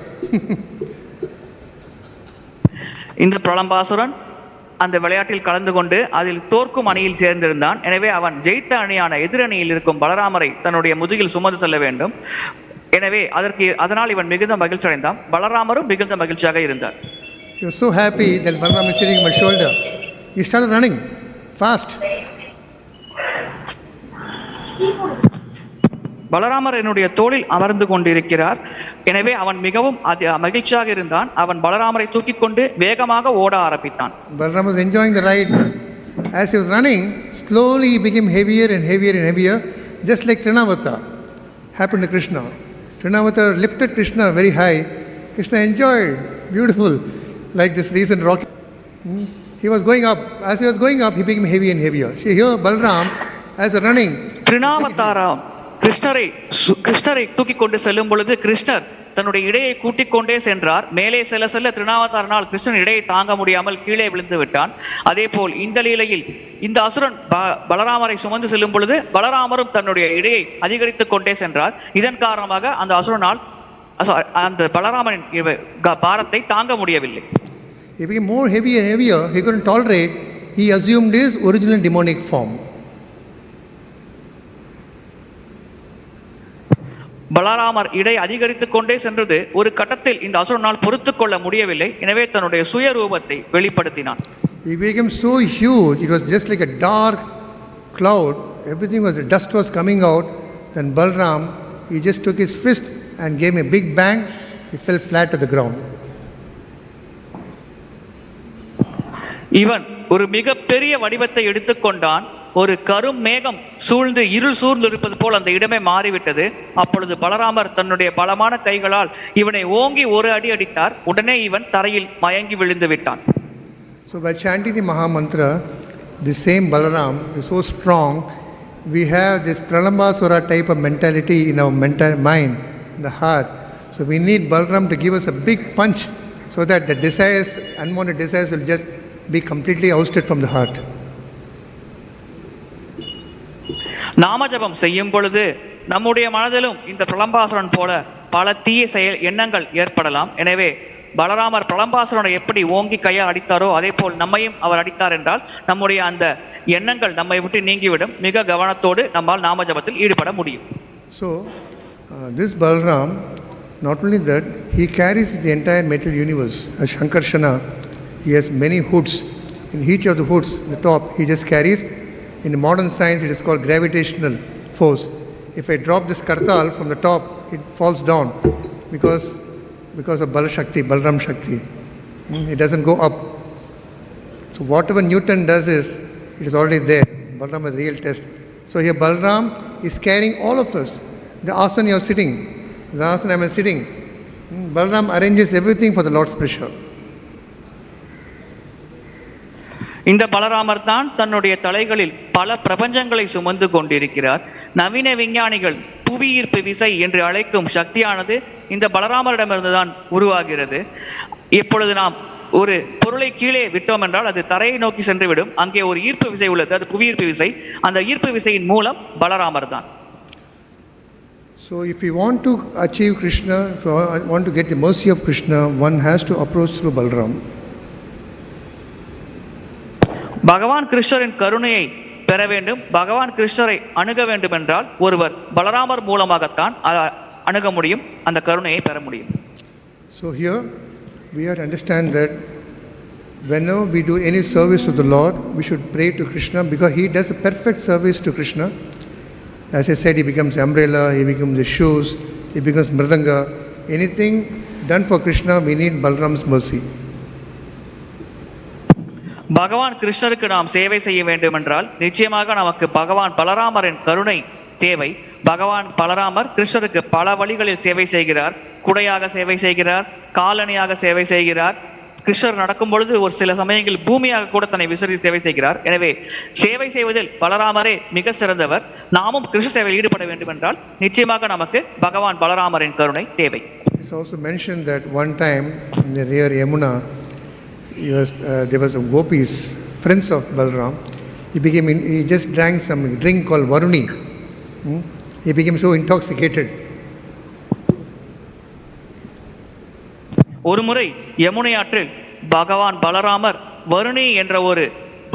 இந்த பிரலம்பாசுரன் அந்த விளையாட்டில் கலந்து கொண்டு அதில் தோற்கும் அணியில் சேர்ந்திருந்தான். எனவே அவன் ஜெயித்த அணியான எதிரணியில் இருக்கும் பலராமரை தன்னுடைய முதுகில் சுமந்து செல்ல வேண்டும். எனவே அதனால் இவன் மிகுந்த மகிழ்ச்சி அடைந்தான். பலராமரும் மிகுந்த மகிழ்ச்சியாக இருந்தார். He was so happy that Balaram is sitting on my shoulder. He started running fast. பலராமர் என்னுடைய தோளில் அமர்ந்து கொண்டிருக்கிறார். எனவே அவன் மிகவும் மகிழ்ச்சியாக இருந்தான். அவன் பலராமரை தூக்கிக் கொண்டு வேகமாக ஓட ஆரம்பித்தான். Balaram was enjoying the ride. As he was running, slowly he became heavier and heavier and heavier, just like Trinavata happened to Krishna. Trinavata lifted Krishna very high. Krishna enjoyed, beautiful, like this recent rocket. He was going up. As he was going up, he became heavier and heavier. See here, Balaram, as running. Trinavataram கிருஷ்ணரை தூக்கி கொண்டு செல்லும் பொழுது கிருஷ்ணர் தன்னுடைய இடையை கூட்டிக் கொண்டே சென்றார். மேலே செல்ல செல்ல திருநாவதாரனால் கிருஷ்ணன் இடையை தாங்க முடியாமல் கீழே விழுந்து விட்டான். அதே போல் இந்த லீலையில் இந்த அசுரன் பலராமரை சுமந்து செல்லும் பொழுது பலராமரும் தன்னுடைய இடையை அதிகரித்துக் கொண்டே சென்றார். இதன் காரணமாக அந்த அசுரனால் அந்த பலராமனின் பாரத்தை தாங்க முடியவில்லை. He became more heavier and heavier. He couldn't tolerate. He assumed his original demonic form. பலராமர் இடை அதிகரித்துக் கொண்டே சென்றது. ஒரு கட்டத்தில் இந்த அசுரனால் பொறுத்துக் கொள்ள முடியவில்லை. எனவே தன்னுடைய சுய ரூபத்தை வெளிப்படுத்தினான். He became so huge, it was just like a dark cloud. Everything was, dust was coming out. Then Balaram, he just took his fist and gave him a big bang. He fell flat to the ground. இவன் ஒரு மிக பெரிய வடிவத்தை எடுத்துக்கொண்டான். ஒரு கரும் மேகம் சூழ்ந்து இருள் சூழ்ந்து இருப்பது போல் அந்த இடமே மாறிவிட்டது. அப்பொழுது பலராமர் தன்னுடைய பலமான கைகளால் இவனை ஓங்கி ஒரு அடி அடித்தார். உடனே இவன் தரையில் மயங்கி விழுந்து விட்டான். So by chanting the Maha Mantra, the same Balaram is so strong. We have this Pralambasura type of mentality in our mental mind, in the heart. So we need Balaram to give us a big punch so that the desires, unwanted desires will just be completely ousted from the heart. நாமஜபம் செய்யும் பொழுது நம்முடைய மனதிலும் இந்த பிரலம்பாசுரன் போல பல தீய செயல் எண்ணங்கள் ஏற்படலாம். எனவே பலராமர் பிரலம்பாசுரனை எப்படி ஓங்கி கையால் அடித்தாரோ அதே போல் நம்மையும் அவர் அடித்தார் என்றால் நம்முடைய அந்த எண்ணங்கள் நம்மை விட்டு நீங்கிவிடும். மிக கவனத்தோடு நம்மால் நாம ஜபத்தில் ஈடுபட முடியும். So this Balaram, not only that, he carries the entire material universe. As Shankarsana, he has many hoods. In each of the hoods, the top, he just carries. In modern science, it is called gravitational force. If I drop this kartal from the top, it falls down because of Bala Shakti, Balaram Shakti. It doesn't go up. So whatever Newton does is, it is already there. Balaram is a real test. So here Balaram is carrying all of us. The asana you are sitting, the asana I am sitting. Balaram arranges everything for the Lord's pleasure. இந்த பலராமர் தான் தன்னுடைய தலைகளில் பல பிரபஞ்சங்களை சுமந்து கொண்டிருக்கிறார். நவீன விஞ்ஞானிகள் புவியீர்ப்பு விசை என்று அழைக்கும் சக்தியானது இந்த பலராமரிடமிருந்து தான் உருவாகிறது. இப்பொழுது நாம் ஒரு பொருளை கீழே விட்டோம் என்றால் அது தரையை நோக்கி சென்றுவிடும். அங்கே ஒரு ஈர்ப்பு விசை உள்ளது, அது புவியீர்ப்பு விசை. அந்த ஈர்ப்பு விசையின் மூலம் பலராமர் தான். So if you want to achieve Krishna, if you want to get the mercy of Krishna, one has to approach through Balaram. பகவான் கிருஷ்ணரின் கருணையை பெற வேண்டும், பகவான் கிருஷ்ணரை அணுக வேண்டும் என்றால் ஒருவர் பலராமர் மூலமாகத்தான் அணுக முடியும், அந்த கருணையை பெற முடியும். So here we have to understand that whenever we do any service to the Lord, we should pray to Krishna because he does a perfect service to Krishna. As I said, he becomes umbrella, he becomes the shoes, he becomes mridanga. Anything done for Krishna, we need Balaram's mercy. பகவான் கிருஷ்ணருக்கு நாம் சேவை செய்ய வேண்டும் என்றால் நிச்சயமாக நமக்கு பகவான் பலராமரின் கருணை தேவை. பகவான் பலராமர் கிருஷ்ணருக்கு பல வழிகளில் சேவை செய்கிறார். குடையாக சேவை செய்கிறார், காலணியாக சேவை செய்கிறார். கிருஷ்ணர் நடக்கும் பொழுது ஒரு சில சமயங்களில் பூமியாக கூட தன்னை விசிறி சேவை செய்கிறார். எனவே சேவை செய்வதில் பலராமரே மிக சிறந்தவர். நாமும் கிருஷ்ண சேவையில் ஈடுபட வேண்டும் என்றால் நிச்சயமாக நமக்கு பகவான் பலராமரின் கருணை தேவை. It's also mentioned that one time in the rear Yamuna, there was a gopis, friends of Balaram. He just drank some drink called Varuni. He became so intoxicated. ஒரு முறை யமுனை ஆற்றில் பகவான் பலராமர் வருணி என்ற ஒரு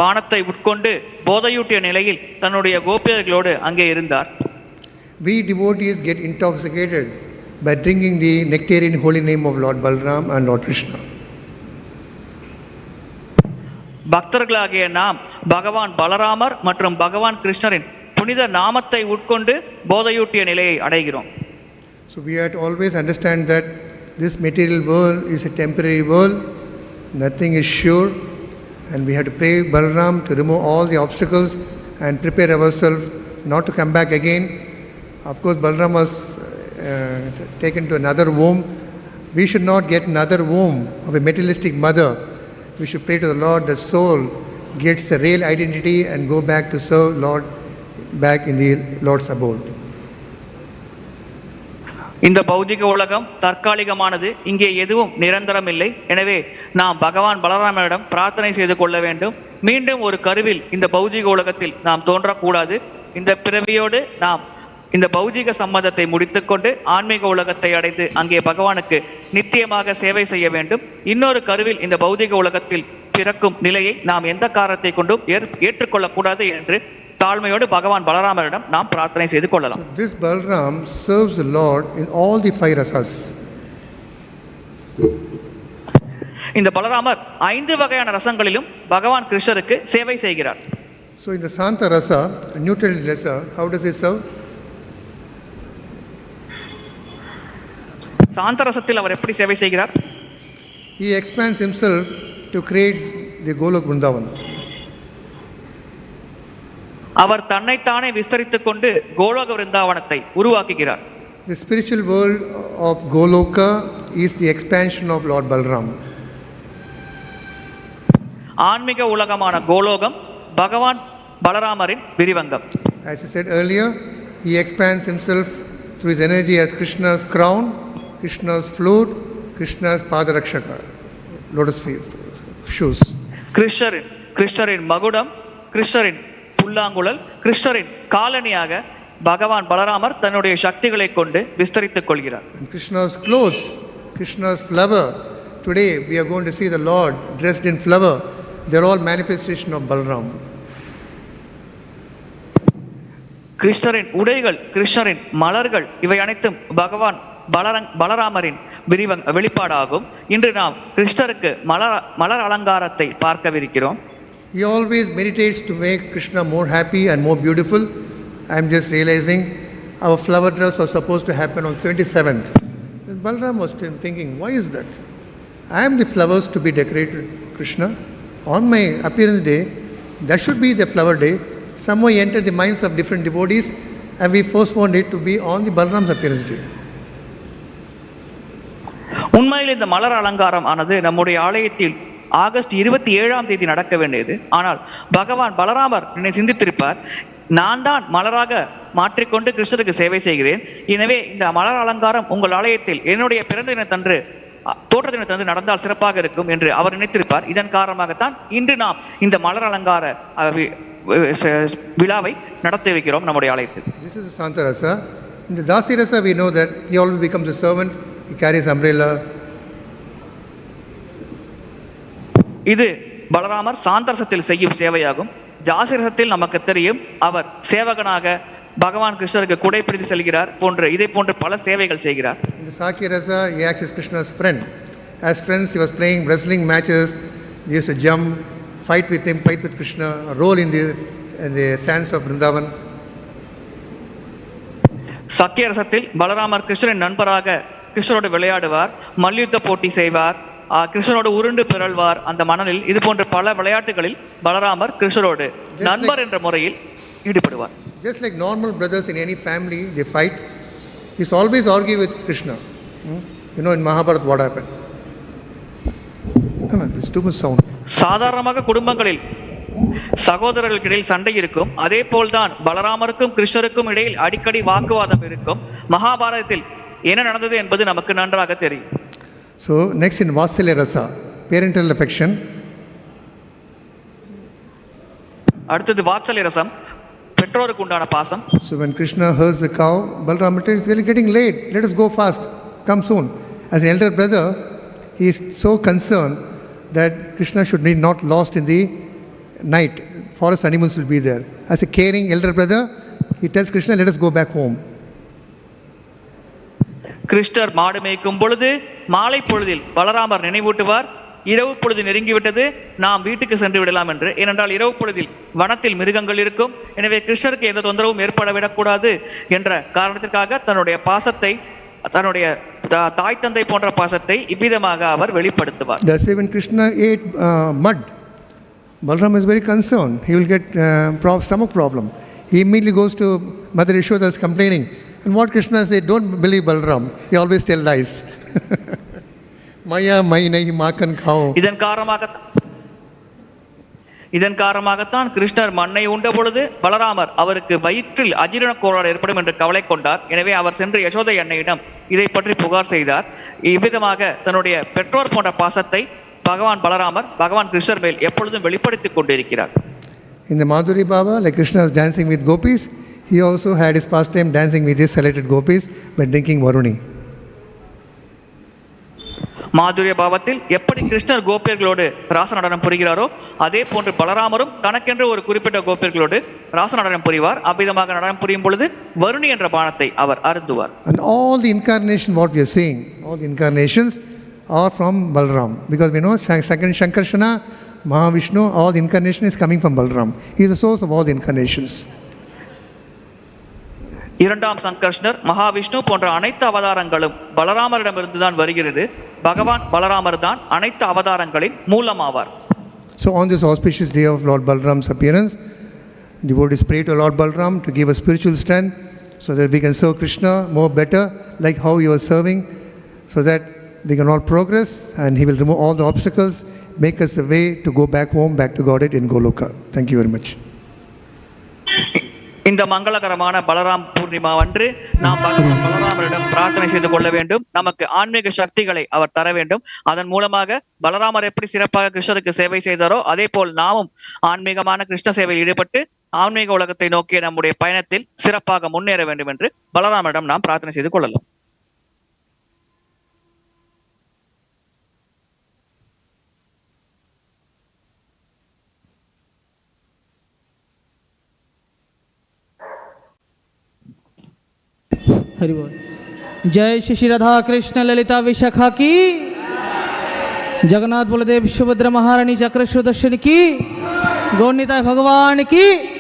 பானத்தை உட்கொண்டு போதையூட்டிய நிலையில் தன்னுடைய கோபியர்களோடு அங்கே இருந்தார். We devotees get intoxicated by drinking the nectarian holy name of Lord Balaram and Lord Krishna. பக்தர்களாகிய நாம் பகவான் பலராமர் மற்றும் பகவான் கிருஷ்ணரின் புனித நாமத்தை உட்கொண்டு போதையூட்டிய நிலையை அடைகிறோம். So we have to always understand that this material world is a temporary world, nothing is sure, and we have to pray Balaram to remove all the obstacles and prepare ourselves not to come back again. Of course, Balaram was taken to another womb. We should not get another womb of a materialistic mother. We should pray to the Lord that soul gets the real identity and go back to serve Lord back in the Lord's abode. இந்த பௌதிக உலகம் தற்காலிகமானது, இங்கே எதுவும் நிரந்தரம் இல்லை. எனவே நாம் பகவான் பலராமரிடம் பிரார்த்தனை செய்து கொள்ள வேண்டும். மீண்டும் ஒரு கருவில் இந்த பௌதிக உலகத்தில் நாம் தோன்றக்கூடாது. இந்த பிறவியோடு நாம் இந்த பௌதிக சம்மதத்தை முடித்துக்கொண்டு ஆன்மீக உலகத்தை அடைந்து அங்கே பகவானுக்கு நித்தியமாக சேவை செய்ய வேண்டும். இன்னொரு கருவில் இந்த பௌதிக உலகத்தில் பிறக்கும் நிலையை நாம் எந்த காரணத்தை கொண்டும் ஏற்றுக்கொள்ளக்கூடாது என்று தாழ்மையோடு பகவான் பலராமரிடம் நாம் பிரார்த்தனை செய்து கொள்ளலாம். So this Balaram serves the Lord in all the 5 rasas. இந்த பலராமர் 5 வகையான ரசங்களிலும் பகவான் கிருஷ்ணருக்கு சேவை செய்கிறார். So in the Santa rasa, neutral rasa, how does he serve? சாந்த ரசத்தில் அவர் எப்படி சேவை செய்கிறார்? He expands himself to create the Golok Vrindavan. அவர் தன்னைத்தானே விஸ்தரித்துக் கொண்டு கோலோக விருந்தாவனத்தை உருவாக்குகிறார். The spiritual world of Goloka is the expansion of Lord Balaram. ஆன்மீக உலகமான கோலோகம் பகவான் பலராமரின் விரிவங்கம். As I said earlier, he expands himself through his energy as Krishna's crown, Krishna's flute, Krishna's Padarakshaka, lotus shoes. கிருஷ்ணரின் மகுடம், கிருஷ்ணரின் புல்லாங்குழல், கிருஷ்ணரின் காலணியாக பகவான் பலராமர் தன்னுடைய சக்திகளை கொண்டு விஸ்தரித்துக் கொள்கிறார். Krishna's clothes, Krishna's flower, today we are going to see the Lord dressed in flower. They're all manifestation of Balaram. கிருஷ்ணரின் உடைகள், கிருஷ்ணரின் மலர்கள், இவை அனைத்தும் பகவான் பலராமரின் வெளிப்பாடாகும். இன்று நாம் கிருஷ்ணருக்கு மலர் அலங்காரத்தை பார்க்கவிருக்கிறோம். He always meditates to make Krishna more happy and more beautiful. I am just realizing our flower dress was supposed to happen on 27th. And Balaram was thinking, why is that? I am the flowers to be decorated, Krishna. On my appearance day, that should be the flower day. Somehow entered the minds of different devotees and we postponed it to be on the Balaram's appearance day. உண்மையில் இந்த மலர் அலங்காரம் ஆனது நம்முடைய ஆலயத்தில் August 27ஆம் தேதி நடக்க வேண்டியது. ஆனால் பகவான் பலராமர் என்னை சிந்தித்திருப்பார், நான் தான் மலராக மாற்றிக்கொண்டு கிருஷ்ணருக்கு சேவை செய்கிறேன், எனவே இந்த மலர் அலங்காரம் உங்கள் ஆலயத்தில் என்னுடைய பிறந்த தினத்தன்று தோற்ற தினத்தன்று நடந்தால் சிறப்பாக இருக்கும் என்று அவர் நினைத்திருப்பார். இதன் காரணமாகத்தான் இன்று நாம் இந்த மலர் அலங்கார விழாவை நடத்தி வைக்கிறோம் நம்முடைய ஆலயத்தில். This is Santa Rasa. In the Dasi Rasa we know that he always becomes a servant, he carries umbrella. இது பலராமர் சாந்தரசத்தில் செய்யும் சேவையாகும். ஜாசிரசத்தில் நமக்கு தெரியும் அவர் சேவகனாக பகவான் கிருஷ்ணருக்கு குடை பிடித்து செல்கிறார் போன்ற இதை போன்ற பல சேவைகள் செய்கிறார். In the Sakya Rasa he acts as Krishna's friend. As friends he was playing wrestling matches, he used to jump, fight with him, fight with Krishna, roll in the sands of Vrindavan. சக்கிய ரசத்தில் பலராமர் கிருஷ்ணரின் நண்பராக கிருஷ்ணரோடு விளையாடுவார், மல்யுத்த போட்டி செய்வார், கிருஷ்ணரோடு உருண்டு பிறழ்வார் அந்த மணலில். இது போன்ற பல விளையாட்டுகளில் பலராமர் கிருஷ்ணரோடு நண்பர் என்ற முறையில் ஈடுபடுவார். Just like normal brothers in any family, they fight. He's always argue with Krishna. You know in Mahabharata what happened? This too much sound. சாதாரணமாக குடும்பங்களில் சகோதரர்களுக்கு இடையில் சண்டை இருக்கும். அதே போல்தான் பலராமருக்கும் கிருஷ்ணருக்கும் இடையில் அடிக்கடி வாக்குவாதம் இருக்கும். மகாபாரதத்தில் என்ன நடந்தது என்பது நமக்கு நன்றாக தெரியும். So next in Vatsalya Rasa, parental affection. அடுத்தது வாத்சல்ய ரசம், பெற்றோருக்கு உண்டான பாசம். So when Krishna herds the cow, Balaram tells, it's really getting late, let us go fast, come soon. As an elder brother, he is so concerned that Krishna should be not lost in the night. Forest animals will be there. As a caring elder brother, he tells Krishna, let us go back home. கிருஷ்ணர் மாடு மேய்க்கும் பொழுது மாலை பொழுதில் பலராமர் நினைவூட்டுவார், இரவு பொழுது நெருங்கிவிட்டது, நாம் வீட்டுக்கு சென்று விடலாம் என்று. ஏனென்றால் இரவு பொழுதில் வனத்தில் மிருகங்கள் இருக்கும், எனவே கிருஷ்ணருக்கு எந்த தொந்தரவும் ஏற்படவிடக்கூடாது என்ற காரணத்திற்காக தன்னுடைய பாசத்தை, தன்னுடைய தாய் தந்தை போன்ற பாசத்தை இவ்விதமாக அவர் வெளிப்படுத்துவார். That's when Krishna ate mud. Balaram is very concerned. He will get stomach problem. He immediately goes to Mother Yashoda is complaining. And what Krishna said, don't believe Balaram. He always tell lies. Maya mai nahi makan khao. இதன் காரணமாகத்தான் கிருஷ்ணர் மண்ணை உண்ட பொழுது பலராமர் அவருக்கு வயிற்றில் அஜீரண கோளாறு ஏற்படும் என்று கவலை கொண்டார். எனவே அவர் சென்று யசோதை அன்னையிடம் இதை பற்றி புகார் செய்தார். இவ்விதமாக தன்னுடைய பெற்றோர் போன்ற பாசத்தை பகவான் பலராமர் பகவான் கிருஷ்ணர் மேல் எப்பொழுதும் வெளிப்படுத்திக் கொண்டிருக்கிறார். In the Madhuri Baba, like Krishna was dancing with gopis, he also had his pastime dancing with his selected gopis by drinking Varuni. மாதுரிய பாவத்தில் எப்படி கிருஷ்ணர் கோபியர்களோடு ராச நடனம் புரிகிறாரோ அதே போன்று பலராமரும் தனக்கென்று ஒரு குறிப்பிட்ட கோபியர்களோடு ராச நடனம் புரிவார். அவ்விதமாக நடனம் புரியும் பொழுது வருணி என்ற பானத்தை அவர் அருந்துவார். And all the incarnation what we are seeing, all the incarnations are from Balaram, because we know second Shankarshana, Mahavishnu, all the incarnation is coming from Balaram. He is the source of all the incarnations. இரண்டாம் சங்கர்ஷ்ணர், மகாவிஷ்ணு போன்ற அனைத்து அவதாரங்களும் பலராமரிடமிருந்து தான் வருகிறது. பகவான் பலராமர் தான் அனைத்து அவதாரங்களின் மூலமாவார். So on this auspicious day of Lord Balaram's appearance, devotees pray to Lord Balaram to give us spiritual strength so that we can serve Krishna more better, like how you are serving, so that we can all progress and he will remove all the obstacles, make us a way to go back home, back to Godhead in Goloka. Thank you very much. இந்த மங்களகரமான பலராம் பூர்ணிமா அன்று நாம் பலராமரிடம் பிரார்த்தனை செய்து கொள்ள வேண்டும். நமக்கு ஆன்மீக சக்திகளை அவர் தர வேண்டும். அதன் மூலமாக பலராமர் எப்படி சிறப்பாக கிருஷ்ணருக்கு சேவை செய்தாரோ அதே போல் நாமும் ஆன்மீகமான கிருஷ்ண சேவையில் ஈடுபட்டு ஆன்மீக உலகத்தை நோக்கிய நம்முடைய பயணத்தில் சிறப்பாக முன்னேற வேண்டும் என்று பலராமரிடம் நாம் பிரார்த்தனை செய்து கொள்ளலாம். हरि बोल। जय श्री श्री राधा कृष्ण ललिता विशाखा की, जगन्नाथ बलदेव सुभद्रा महारानी चक्रेश्वर दर्शन की, गौरनीताय भगवान की।